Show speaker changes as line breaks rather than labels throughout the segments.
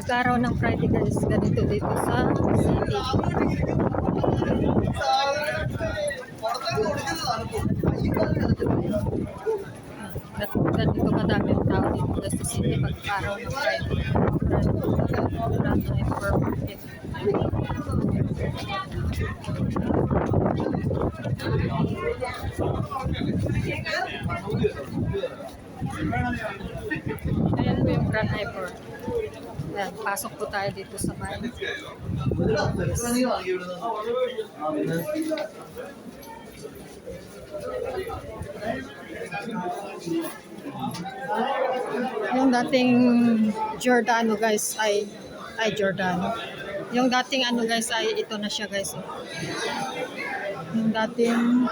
Pag-araw ng Friday guys, ganito dito sa city. Ganito kadami ang tao dito guys sa city pag-araw ng Friday. Brand hypermarket. Ayan po yung Grand Hyper. Ayan, pasok po tayo dito sa bahay. Yung dating Giordano guys ay Giordano. Yung dating ano guys ay ito na siya guys. Yung dating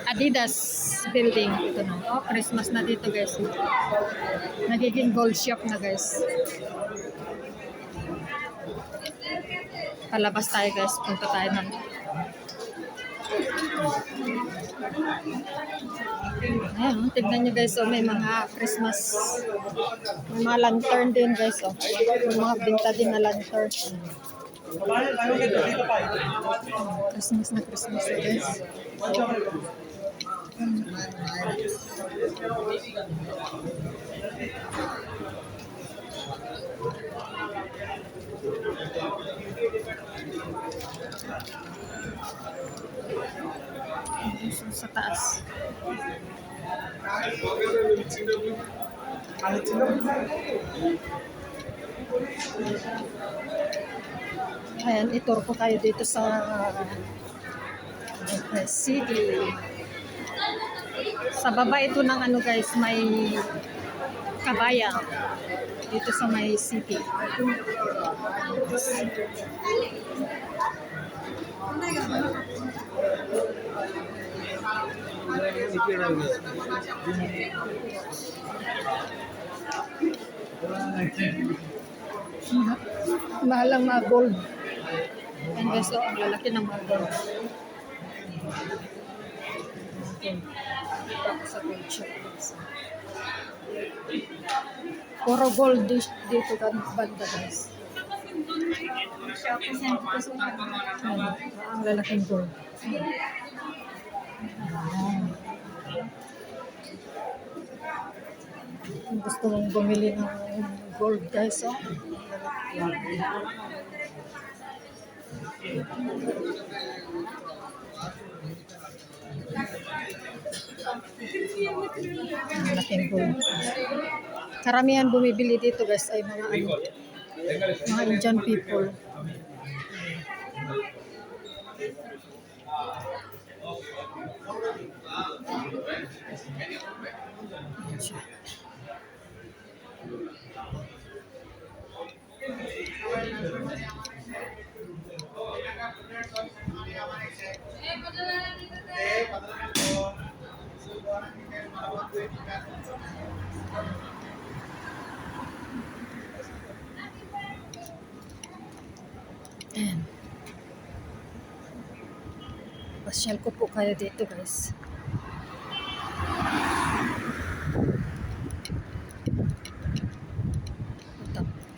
Adidas building ito na. Oh, Christmas na dito guys. Nagiging gold shop na guys. Palabas tayo guys. Punta tayo ng ayan, tignan nyo guys, oh, may mga Christmas, may mga lantern din guys, oh. May mga binta din na lantern. Christmas na guys. Sa taas. Ayan, itur ko tayo dito sa city. Sa baba ito ng ano guys, may kabayan dito sa may city. Mahal ang mga gold. Ayan guys, oh, ang lalaki ng mga gold. Sa picture. Puro gold dito banda guys. Ang lalaking gold. Kung gusto mong bumili ng gold guys, oh. Malaking gold. Karamihan bumibili dito guys ay mga ano, mga Indian people. Ayan. Pasyal ko po kayo dito guys.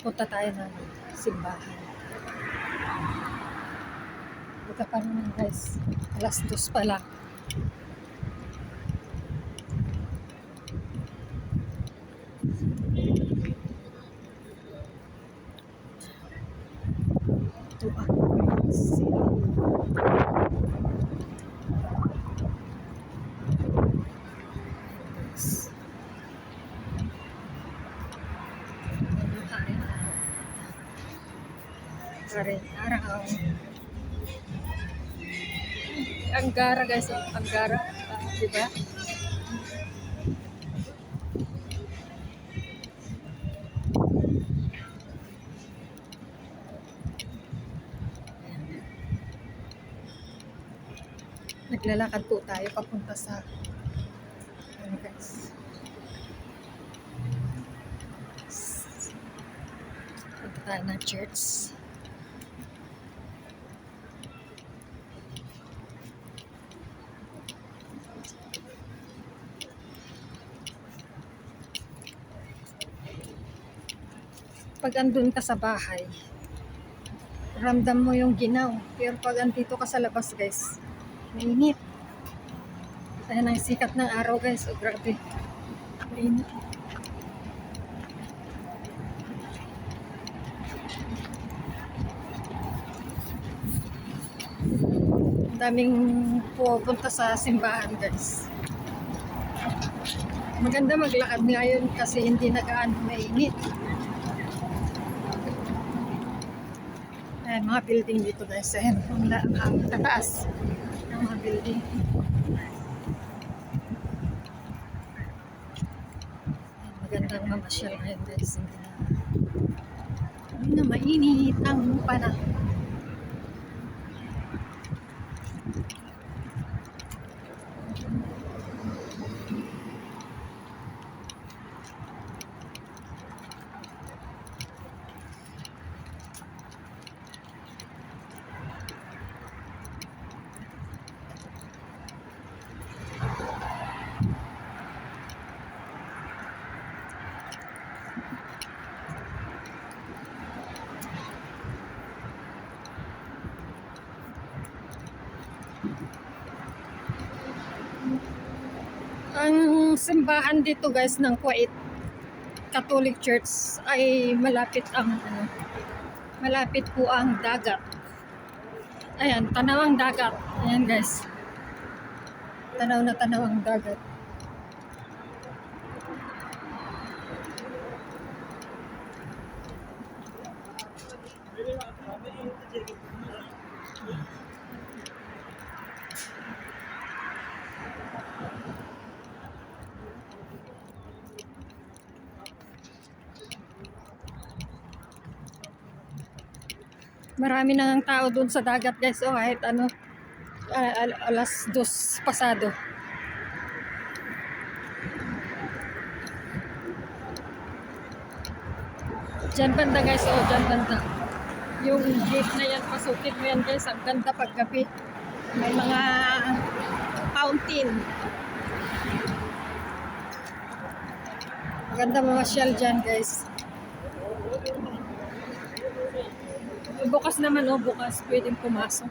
Punta tayo ng simbahan. Punta pa naman guys. Alas 2 pa lang. Ito ang city. Araw. Anggara guys, Anggara, diba? Naglalakad po tayo papunta sa ano guys. Punta tayo ng church. Pag andun ka sa bahay, ramdam mo yung ginaw. Pero pag andito ka sa labas guys, mainit. Ayan ang sikat ng araw guys. Oh, grabe. Mainit. Daming pupunta sa simbahan guys. Maganda maglakad ngayon kasi hindi na gaano mainit. Ayan, mga building dito guys. Ayan, ang tataas ng mga building. Ayan, magandang mamasyal ngayon guys. Hindi na mainit ang panahon. Ang simbahan dito guys ng Kuwait Catholic Church ay malapit malapit po ang dagat. Ayan, tanaw ang dagat. Ayan guys. Tanaw na tanaw ang dagat. Marami na ng tao doon sa dagat guys. O kahit alas 2 pasado. Diyan banda guys. O diyan banda. Yung gate na yan, pasukin mo yan guys. Ang ganda paggabi. May mga fountain. Maganda mamasyal dyan guys. Bukas naman bukas pwedeng pumasok.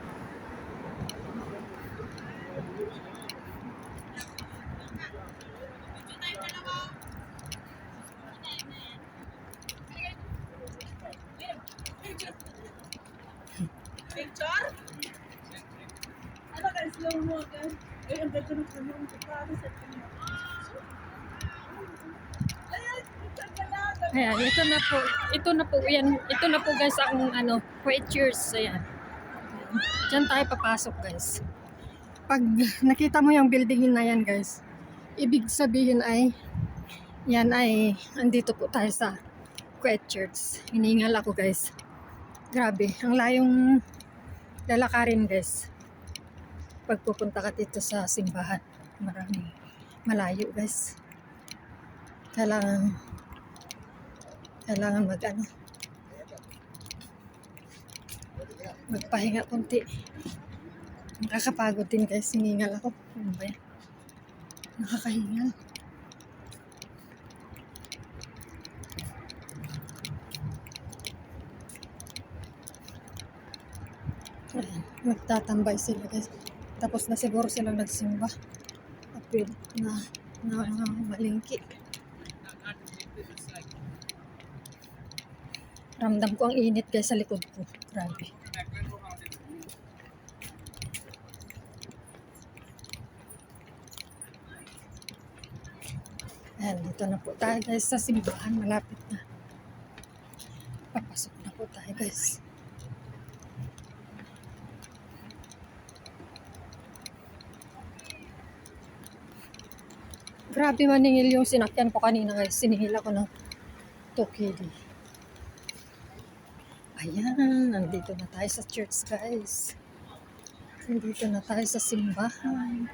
Picture? Ano ka slow mo ka? Ang ganda ng tulong ko para sa inyo.
Ayan, ito na po yan. Ito na po guys ang Kuwait Church. Ayan. Diyan tayo papasok guys. Pag nakita mo yung building na yan guys, ibig sabihin ay yan ay andito po tayo sa Kuwait Church. Hiningal ako guys. Grabe, ang layong lalakarin guys. Pag pupunta ka dito sa simbahan, maraming malayo guys. Kailangan magpahinga kunti. Nakakapagod din guys, hiningal ako. Ano ba yan? Nakakahingal. Ayan, magtatambay sila guys. Tapos na siguro silang nagsimba. Apil na malingki. Ramdam ko ang init guys sa likod ko. Grabe. Ayan, dito na po tayo guys sa simbahan. Malapit na. Papasok na po tayo guys. Grabe maningil yung sinakyan ko kanina guys. Siningil ako ng 2 kg. Ayan, nandito na tayo sa church guys. Nandito na tayo sa simbahan.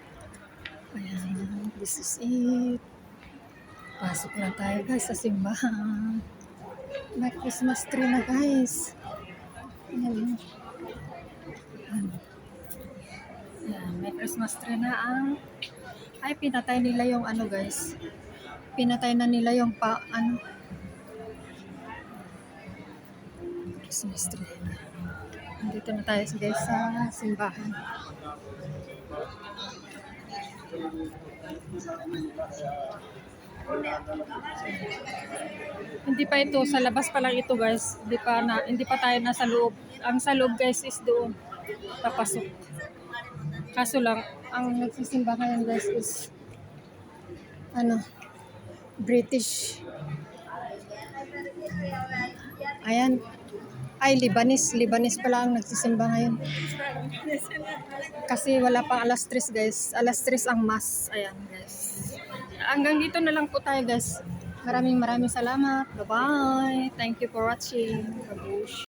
Ayan, this is it. Pasok na tayo guys sa simbahan. May Christmas tree na guys. Ayan. Ayan, may Christmas tree na ay pinatay nila yung guys. Pinatay na nila yung Christmas tree. Dito na tayo guys sa simbahan. Hindi pa ito, sa labas pa lang ito guys. Hindi pa tayo nasa loob. Ang sa loob guys is doon papasok. Kaso lang, ang nagsisimba ngayon guys is British. Ayan. Ay, Libanis pala ang nagsisimba ngayon. Kasi wala pang alas 3 guys. Alas 3 ang mass. Ayan guys. Hanggang dito na lang po tayo guys. Maraming salamat. Bye-bye. Thank you for watching. Babush.